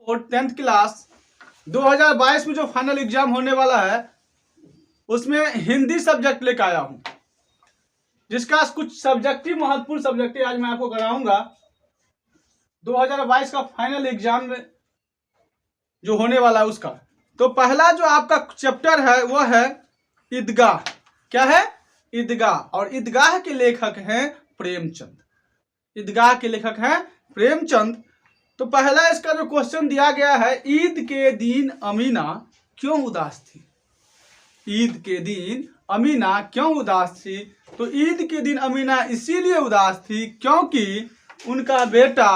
और 10th class 2022 में जो फाइनल एग्जाम होने वाला है उसमें हिंदी सब्जेक्ट लेकर आया हूं, जिसका कुछ सब्जेक्टिव महत्वपूर्ण सब्जेक्ट आज मैं आपको कराऊंगा। 2022 का फाइनल एग्जाम में जो होने वाला है उसका। तो पहला जो आपका चैप्टर है वो है ईदगाह। क्या है? ईदगाह। और ईदगाह के लेखक हैं प्रेमचंद। ईदगाह के लेखक हैं प्रेमचंद। तो पहला इसका जो क्वेश्चन दिया गया है, ईद के दिन अमीना क्यों उदास थी? ईद के दिन अमीना क्यों उदास थी? तो ईद के दिन अमीना इसीलिए उदास थी क्योंकि उनका बेटा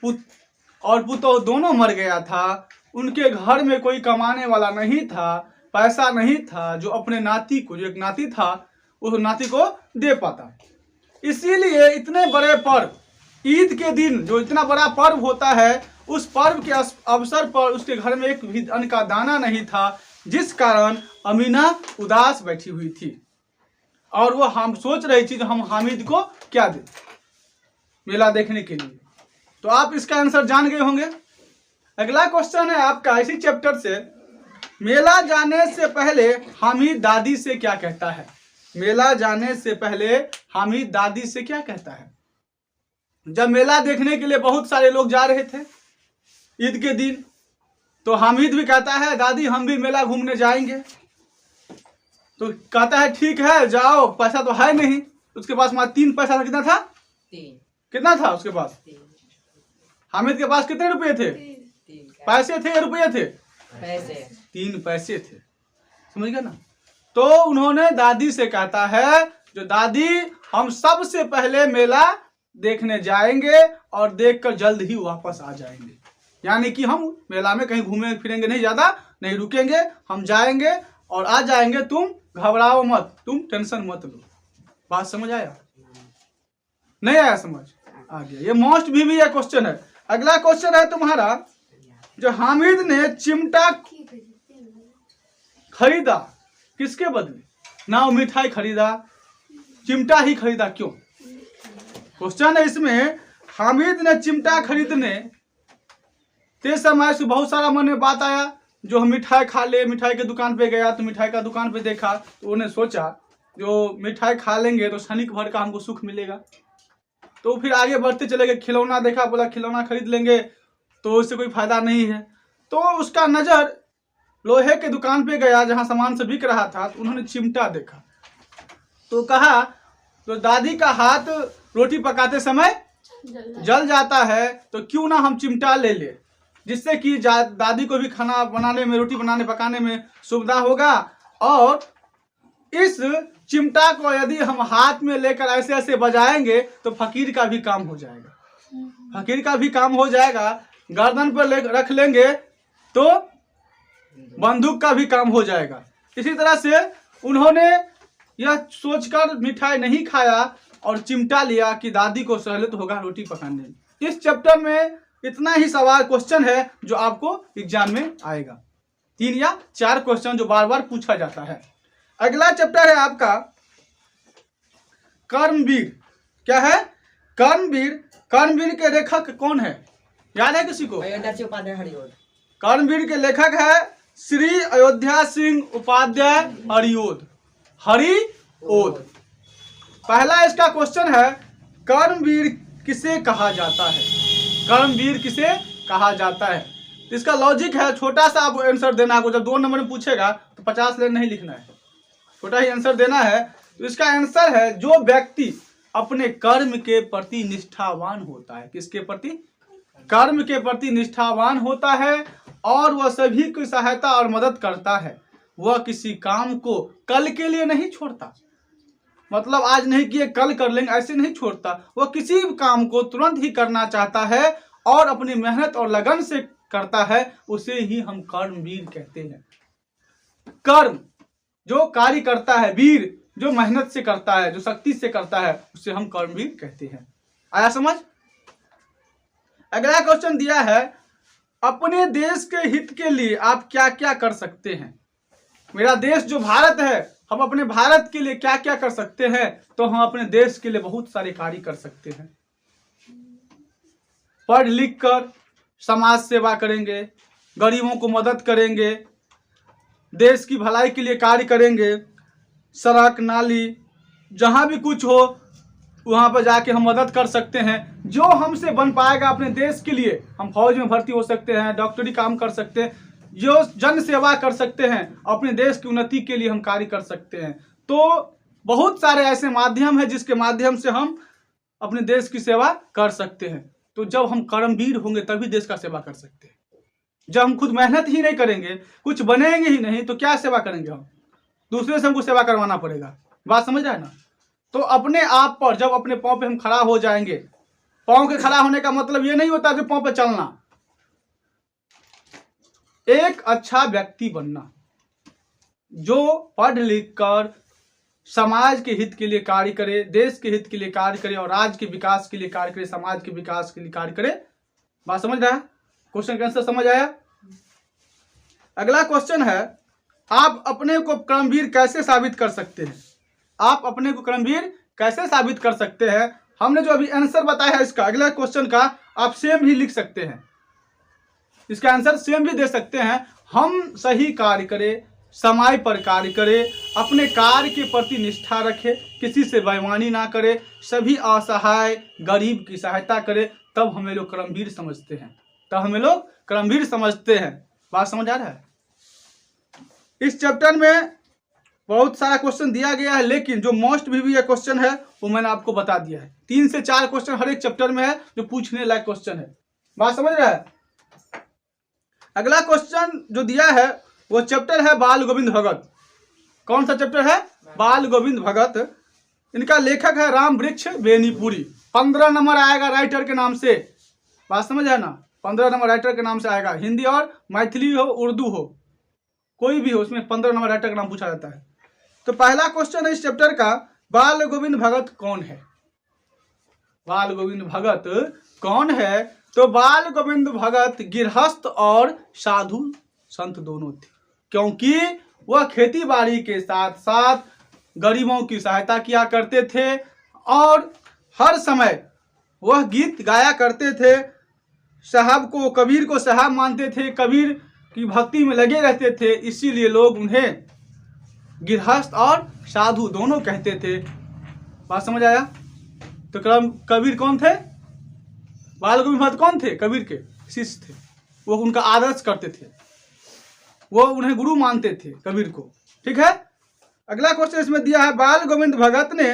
और पुतौह दोनों मर गया था। उनके घर में कोई कमाने वाला नहीं था, पैसा नहीं था जो अपने नाती को, जो एक नाती था, उस नाती को दे पाता। इसीलिए इतने बड़े पर्व, ईद के दिन जो इतना बड़ा पर्व होता है, उस पर्व के अवसर पर उसके घर में एक भी अन्न का दाना नहीं था, जिस कारण अमीना उदास बैठी हुई थी। और वो हम सोच रही थी हम हामिद को क्या दें मेला देखने के लिए। तो आप इसका आंसर जान गए होंगे। अगला क्वेश्चन है आपका इसी चैप्टर से, मेला जाने से पहले हामिद दादी से क्या कहता है? मेला जाने से पहले हामिद दादी से क्या कहता है? जब मेला देखने के लिए बहुत सारे लोग जा रहे थे ईद के दिन, तो हामिद भी कहता है दादी हम भी मेला घूमने जाएंगे। तो कहता है ठीक है जाओ, पैसा तो है नहीं उसके पास। मात्र 3 पैसा था। कितना था? 3। कितना था उसके पास? 3। हामिद के पास कितने रुपए थे? 3 पैसे थे या रुपये थे? पैसे। 3 पैसे थे। समझ गया ना? तो उन्होंने दादी से कहता है जो दादी हम सबसे पहले मेला देखने जाएंगे और देखकर जल्द ही वापस आ जाएंगे। यानी कि हम मेला में कहीं घूमेंगे फिरेंगे नहीं, ज्यादा नहीं रुकेंगे, हम जाएंगे और आ जाएंगे। तुम घबराओ मत, तुम टेंशन मत लो। बात समझ आया? नहीं आया समझ? आ गया। ये मोस्ट भी है क्वेश्चन है। अगला क्वेश्चन है तुम्हारा, जो हामिद ने चिमटा खरीदा किसके बदले? ना वो मिठाई खरीदा, चिमटा ही खरीदा। क्यों? क्वेश्चन है इसमें, हामिद ने चिमटा खरीदने ते समय से बहुत सारा मन में बात आया जो हम मिठाई खा ले। मिठाई के दुकान पे गया तो मिठाई का दुकान पे देखा, तो उन्हें सोचा जो मिठाई खा लेंगे तो क्षणिक भर का हमको सुख मिलेगा। तो फिर आगे बढ़ते चले गए। खिलौना देखा, बोला खिलौना खरीद लेंगे तो उससे कोई फायदा नहीं है। तो उसका नजर लोहे के दुकान पे गया जहां सामान से बिक रहा था, तो उन्होंने चिमटा देखा। तो कहा तो दादी का हाथ रोटी पकाते समय जल जाता है, तो क्यों ना हम चिमटा ले ले, जिससे कि दादी को भी खाना बनाने में, रोटी बनाने पकाने में सुविधा होगा। और इस चिमटा को यदि हम हाथ में लेकर ऐसे ऐसे बजाएंगे तो फकीर का भी काम हो जाएगा। फकीर का भी काम हो जाएगा। गर्दन पर रख लेंगे तो बंदूक का भी काम हो जाएगा। इसी तरह से उन्होंने यह सोचकर मिठाई नहीं खाया और चिमटा लिया कि दादी को सहूलियत होगा रोटी पकाने में। इस चैप्टर में इतना ही सवाल क्वेश्चन है जो आपको एग्जाम में आएगा। 3 या 4 क्वेश्चन जो बार बार पूछा जाता है। अगला चैप्टर है आपका कर्मवीर। क्या है? कर्मवीर। कर्मवीर के लेखक कौन है? याद है किसी को? कर्मवीर के लेखक है श्री अयोध्या सिंह उपाध्याय हरिओद। पहला इसका क्वेश्चन है, कर्मवीर किसे कहा जाता है? कर्मवीर किसे कहा जाता है? इसका लॉजिक है, छोटा सा आपको आंसर देना है। जब 2 नंबर में पूछेगा तो 50 लाइन नहीं लिखना है, छोटा ही आंसर देना है। तो इसका आंसर है जो व्यक्ति अपने कर्म के प्रति निष्ठावान होता है। किसके प्रति? कर्म के प्रति निष्ठावान होता है और वह सभी की सहायता और मदद करता है। वह किसी काम को कल के लिए नहीं छोड़ता, मतलब आज नहीं किए कल कर लेंगे ऐसे नहीं छोड़ता। वह किसी काम को तुरंत ही करना चाहता है और अपनी मेहनत और लगन से करता है, उसे ही हम कर्मवीर कहते हैं। कर्म जो कार्य करता है, वीर जो मेहनत से करता है, जो शक्ति से करता है, उसे हम कर्मवीर कहते हैं। आया समझ? अगला क्वेश्चन दिया है, अपने देश के हित के लिए आप क्या क्या कर सकते हैं? मेरा देश जो भारत है, हम अपने भारत के लिए क्या क्या कर सकते हैं? तो हम अपने देश के लिए बहुत सारे कार्य कर सकते हैं। पढ़ लिख कर समाज सेवा करेंगे, गरीबों को मदद करेंगे, देश की भलाई के लिए कार्य करेंगे, सड़क नाली जहाँ भी कुछ हो वहाँ पर जाके हम मदद कर सकते हैं। जो हमसे बन पाएगा अपने देश के लिए, हम फौज में भर्ती हो सकते हैं, डॉक्टरी काम कर सकते हैं, जो जन सेवा कर सकते हैं, अपने देश की उन्नति के लिए हम कार्य कर सकते हैं। तो बहुत सारे ऐसे माध्यम हैं जिसके माध्यम से हम अपने देश की सेवा कर सकते हैं। तो जब हम कर्मवीर होंगे तभी देश का सेवा कर सकते हैं। जब हम खुद मेहनत ही नहीं करेंगे, कुछ बनेंगे ही नहीं, तो क्या सेवा करेंगे हम? दूसरे से हमको सेवा करवाना पड़ेगा। बात समझ रहे हैं ना? तो अपने आप पर जब अपने पाँव पे हम खड़ा हो जाएंगे, पाँव के खड़ा होने का मतलब ये नहीं होता कि पाँव पे चलना, एक अच्छा व्यक्ति बनना जो पढ़ लिख कर समाज के हित के लिए कार्य करे, देश के हित के लिए कार्य करे और राज्य के विकास के लिए कार्य करे, समाज के विकास के लिए कार्य करे। बात समझ रहा है? क्वेश्चन का आंसर समझ आया? अगला क्वेश्चन है, आप अपने को कर्मवीर कैसे साबित कर सकते हैं? आप अपने को कर्मवीर कैसे साबित कर सकते हैं? हमने जो अभी आंसर बताया है इसका, अगला क्वेश्चन का आप सेम ही लिख सकते हैं, इसका आंसर सेम भी दे सकते हैं। हम सही कार्य करें, समय पर कार्य करें, अपने कार्य के प्रति निष्ठा रखें, किसी से बेईमानी ना करें, सभी असहाय गरीब की सहायता करें, तब हमें लोग कर्मवीर समझते हैं, तब हमें लोग कर्मवीर समझते हैं। बात समझ आ रहा है? इस चैप्टर में बहुत सारा क्वेश्चन दिया गया है, लेकिन जो मोस्ट भी क्वेश्चन है वो मैंने आपको बता दिया है। 3 से 4 क्वेश्चन हर एक चैप्टर में है जो पूछने लायक क्वेश्चन है। बात समझ रहा है? अगला क्वेश्चन जो दिया है वो चैप्टर है बाल गोविंद भगत। कौन सा चैप्टर है? बाल गोविंद भगत। इनका लेखक है राम वृक्ष बेनीपुरी। 15 नंबर आएगा राइटर के नाम से। बात समझ है ना? 15 नंबर राइटर के नाम से आएगा। हिंदी और मैथिली हो, उर्दू हो, कोई भी हो, उसमें 15 नंबर राइटर का नाम पूछा जाता है। तो पहला क्वेश्चन है इस चैप्टर का, बाल गोविंद भगत कौन है? बाल गोविंद भगत कौन है? तो बाल गोविंद भगत गृहस्थ और साधु संत दोनों थे, क्योंकि वह खेती बाड़ी के साथ साथ गरीबों की सहायता किया करते थे और हर समय वह गीत गाया करते थे। साहब को, कबीर को साहब मानते थे, कबीर की भक्ति में लगे रहते थे, इसीलिए लोग उन्हें गृहस्थ और साधु दोनों कहते थे। बात समझ आया? तो कबीर कौन थे? बाल गोविंद भगत कौन थे? कबीर के शिष्य थे। वो उनका आदर्श करते थे, वो उन्हें गुरु मानते थे कबीर को। ठीक है? अगला क्वेश्चन इसमें दिया है, बाल गोविंद भगत ने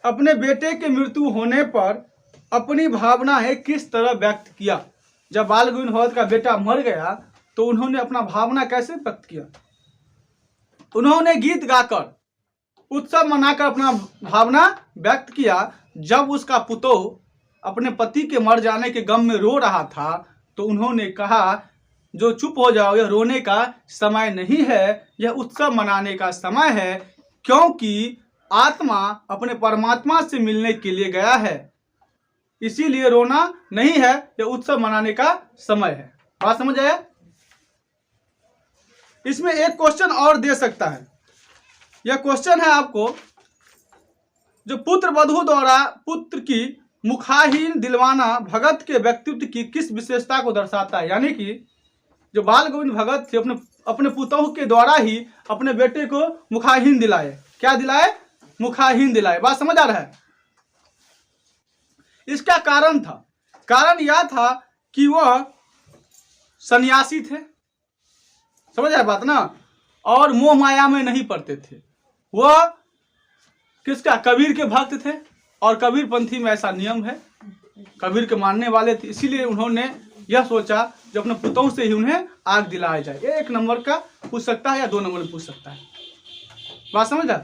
अपने बेटे के मृत्यु होने पर अपनी भावनाएं किस तरह व्यक्त किया? जब बाल गोविंद भगत का बेटा मर गया तो उन्होंने अपना भावना कैसे व्यक्त किया? उन्होंने गीत गाकर, उत्सव मनाकर अपना भावना व्यक्त किया। जब उसका पुतोह अपने पति के मर जाने के गम में रो रहा था तो उन्होंने कहा, जो चुप हो जाओ, यह रोने का समय नहीं है, यह उत्सव मनाने का समय है, क्योंकि आत्मा अपने परमात्मा से मिलने के लिए गया है, इसीलिए रोना नहीं है, यह उत्सव मनाने का समय है। बात समझ आया? इसमें एक क्वेश्चन और दे सकता है। यह क्वेश्चन है आपको, जो पुत्र वधू द्वारा पुत्र की मुखाहीन दिलवाना भगत के व्यक्तित्व की किस विशेषता को दर्शाता है? यानी कि जो बाल गोविंद भगत थे अपने पुतोह के द्वारा ही अपने बेटे को मुखाहीन दिलाए। क्या दिलाए? मुखाहीन दिलाए। बात समझ आ रहा है? इसका कारण था, कारण यह था कि वह सन्यासी थे। समझ आए बात ना? और मोह माया में नहीं पड़ते थे। वह किसका? कबीर के भक्त थे और कबीर पंथी में ऐसा नियम है, कबीर के मानने वाले थे, इसीलिए उन्होंने यह सोचा जो अपने पुतों से ही उन्हें आग दिलाया जाए। 1 नंबर का पूछ सकता है या 2 नंबर में पूछ सकता है। बात समझ आ?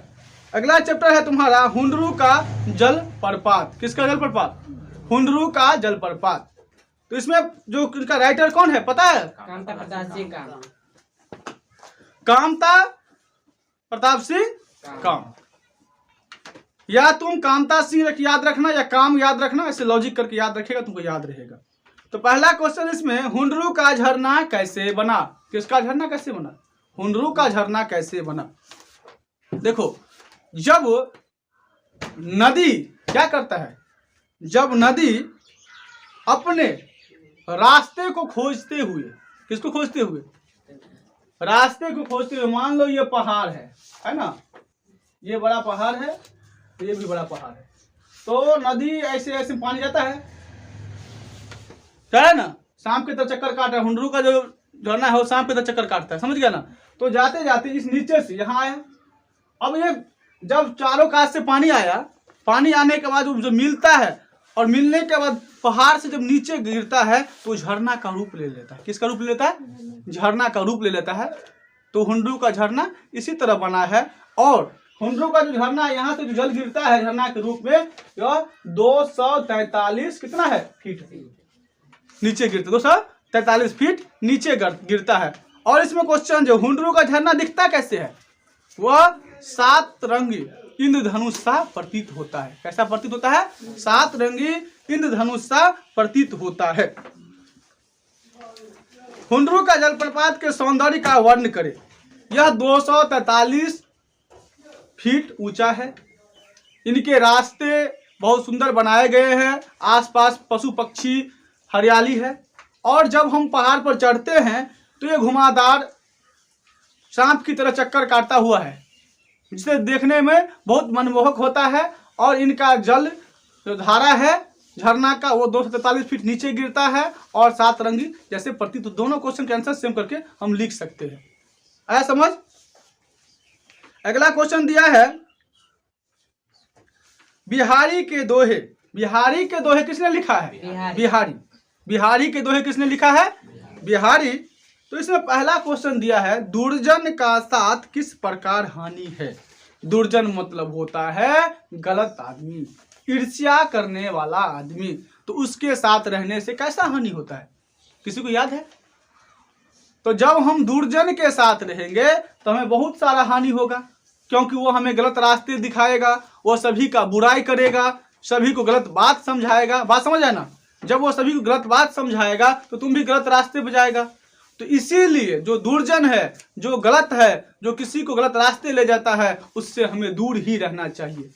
अगला चैप्टर है तुम्हारा हुंडरू का जल प्रपात। किसका जल प्रपात? हुंडरू का जल प्रपात। तो इसमें जो इनका राइटर कौन है पता है? कामता प्रताप सिंह कामता प्रताप सिंह काम। या तुम कामता सिंह याद रखना या काम याद रखना, ऐसे लॉजिक करके याद रखेगा, तुमको याद रहेगा। तो पहला क्वेश्चन इसमें, हुंडरू का झरना कैसे बना? किसका झरना कैसे बना? हुंडरू का झरना कैसे बना? देखो, जब नदी क्या करता है, जब नदी अपने रास्ते को खोजते हुए, किसको खोजते हुए? रास्ते को खोजते हुए। मान लो ये पहाड़ है ना, ये बड़ा पहाड़ है, ये भी बड़ा पहाड़ है, तो नदी ऐसे ऐसे पानी जाता है, क्या है ना, शाम के तरफ चक्कर काट रहा है। हुंडरू का जो झरना है वो शाम के तरफ चक्कर काटता है, समझ गया ना। तो जाते जाते इस नीचे से यहाँ आया। अब ये जब चारों कात से पानी आया, पानी आने के बाद जो मिलता है, और मिलने के बाद पहाड़ से जब नीचे गिरता है तो झरना का रूप ले लेता है। किसका रूप ले लेता है? झरना का रूप ले लेता है। तो हुंडरू का झरना इसी तरह बना है। और हुंडरू का जो झरना है, यहाँ से जो जल गिरता है झरना के रूप में, यह 243 कितना है फीट नीचे गिरता, 243 फीट नीचे गिरता है। और इसमें क्वेश्चन, जो हुंडरू का झरना दिखता कैसे है? वह 7 रंगी इंद्रधनुष सा प्रतीत होता है। कैसा प्रतीत होता है? 7 रंगी इंद्रधनुष सा प्रतीत होता है। हुंडरू का जलप्रपात के सौंदर्य का वर्णन करें। यह 243 फीट ऊंचा है। इनके रास्ते बहुत सुंदर बनाए गए हैं, आसपास पशु पक्षी हरियाली है। और जब हम पहाड़ पर चढ़ते हैं तो ये घुमावदार सांप की तरह चक्कर काटता हुआ है, जिसे देखने में बहुत मनमोहक होता है। और इनका जल जो धारा है झरना का, वो 243 फीट नीचे गिरता है और 7 रंगी जैसे प्रतीत। तो दोनों क्वेश्चन के आंसर सेम करके हम लिख सकते हैं। आया समझ? अगला क्वेश्चन दिया है, बिहारी के दोहे। बिहारी के दोहे किसने लिखा है? बिहारी। बिहारी के दोहे किसने लिखा है? बिहारी। तो इसमें पहला क्वेश्चन दिया है, दुर्जन का साथ किस प्रकार हानि है? दुर्जन मतलब होता है गलत आदमी, ईर्ष्या करने वाला आदमी। तो उसके साथ रहने से कैसा हानि होता है? किसी को याद है? तो जब हम दुर्जन के साथ रहेंगे तो हमें बहुत सारा हानि होगा, क्योंकि वो हमें गलत रास्ते दिखाएगा, वो सभी का बुराई करेगा, सभी को गलत बात समझाएगा। बात समझ आए ना? जब वो सभी को गलत बात समझाएगा तो तुम भी गलत रास्ते पे जाएगा। तो इसीलिए जो दुर्जन है, जो गलत है, जो किसी को गलत रास्ते ले जाता है, उससे हमें दूर ही रहना चाहिए।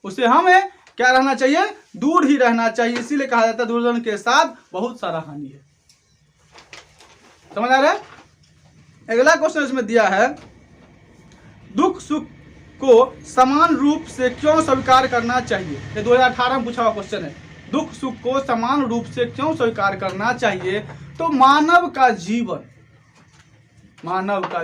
उससे हमें क्या रहना चाहिए? दूर ही रहना चाहिए। इसीलिए कहा जाता है दुर्जन के साथ बहुत सारा हानि है। समझ आ रहा है? अगला क्वेश्चन इसमें दिया है, दुख सुख को समान रूप से क्यों स्वीकार करना चाहिए? ये 2018 में पूछा हुआ क्वेश्चन है। दुख सुख को समान रूप से क्यों स्वीकार करना चाहिए? तो मानव का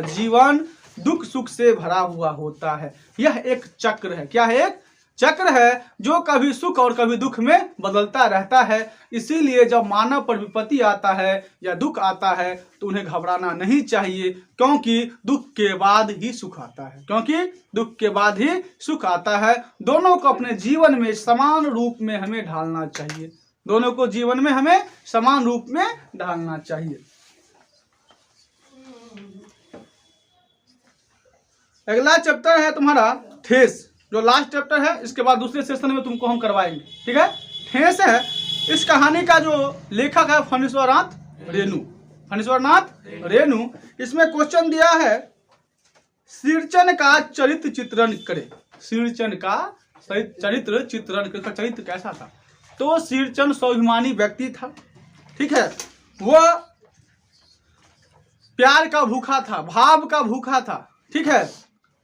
जीवन दुख सुख से भरा हुआ होता है। यह एक चक्र है। क्या है? एक चक्र है जो कभी सुख और कभी दुख में बदलता रहता है। इसीलिए जब मानव पर विपत्ति आता है या दुख आता है तो उन्हें घबराना नहीं चाहिए, क्योंकि दुख के बाद ही सुख आता है। क्योंकि दुख के बाद ही सुख आता है। दोनों को अपने जीवन में समान रूप में हमें ढालना चाहिए। दोनों को जीवन में हमें समान रूप में ढालना चाहिए। अगला चैप्टर है तुम्हारा ठेस, जो लास्ट चैप्टर है। इसके बाद दूसरे सेशन में तुमको हम करवाएंगे, ठीक है? ठेस है। इस कहानी का जो लेखक है फणीश्वरनाथ रेणु। फणीश्वरनाथ रेणु। इसमें क्वेश्चन दिया है, शीर्चन का चरित्र चित्रण करे। शीर्चन का चरित्र चित्रण, चरित्र कैसा था? तो शीर्चन स्वाभिमानी व्यक्ति था, ठीक है? वह प्यार का भूखा था, भाव का भूखा था, ठीक है?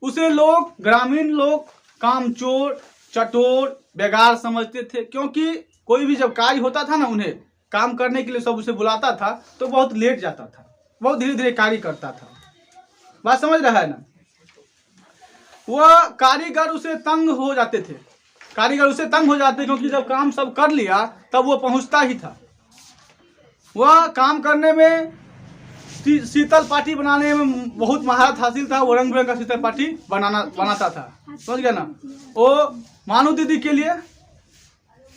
उसे लोग, ग्रामीण लोग कामचोर, चटोर, बेगार समझते थे, क्योंकि कोई भी जब कार्य होता था ना, उन्हें काम करने के लिए सब उसे बुलाता था तो बहुत लेट जाता था, बहुत धीरे धीरे कार्य करता था। बात समझ रहा है ना? वह कारीगर उसे तंग हो जाते थे, क्योंकि जब काम सब कर लिया तब वो पहुंचता ही था। वह काम करने में, शीतल पाटी बनाने में बहुत महारत हासिल था। वो रंग बिरंग का शीतल पाटी बनाता था, समझ गया ना? वो मानू दीदी के लिए,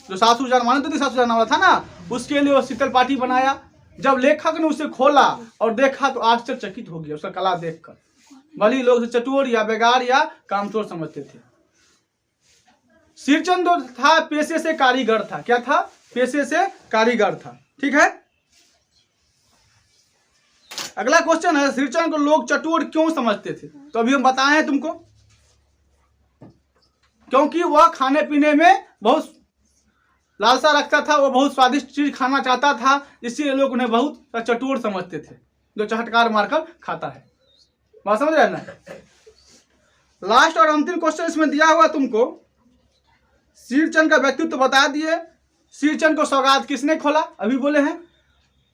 जो मानू दीदी सासू जाना वाला था ना, उसके लिए वो शीतल पाटी बनाया। जब लेखक ने उसे खोला और देखा तो आश्चर्यचकित हो गया उसका कला देखकर। भले लोग चटोर या बेगार या कामचोर समझते थे। शीर्चन जो था पेशे से कारीगर था। क्या था? पेशे से कारीगर था, ठीक है? अगला क्वेश्चन है, शीर्चन को लोग चटोर क्यों समझते थे? तो अभी हम बताएं तुमको, क्योंकि वह खाने पीने में बहुत लालसा रखता था, वो बहुत स्वादिष्ट चीज खाना चाहता था, इसलिए लोग उन्हें बहुत चटोर समझते थे, जो चटकार मारकर खाता है। बात समझ रहे हैं ना। लास्ट और अंतिम क्वेश्चन इसमें दिया हुआ तुमको, श्रीचंद का व्यक्तित्व बता दिए। श्रीचंद को सौगात किसने खोला, अभी बोले हैं,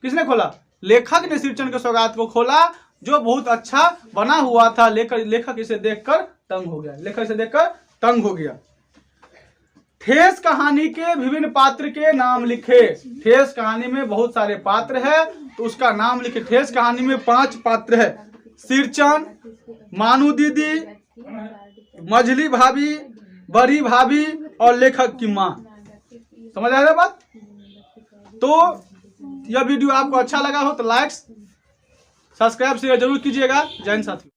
किसने खोला? लेखक ने श्रीचंद के सौगात को खोला, जो बहुत अच्छा बना हुआ था। लेखक इसे देखकर तंग हो गया, लेखक इसे देखकर तंग हो गया। ठेस कहानी के विभिन्न पात्र के नाम लिखे। ठेस कहानी में बहुत सारे पात्र है, तो उसका नाम लिखे। ठेस कहानी में 5 पात्र है, श्रीचंद, मानू दीदी, मझली भाभी, बड़ी भाभी और लेखक की माँ। समझ आ रहा है बात? तो यह वीडियो आपको अच्छा लगा हो तो लाइक सब्सक्राइब शेयर जरूर कीजिएगा। जय हिंद साथियों।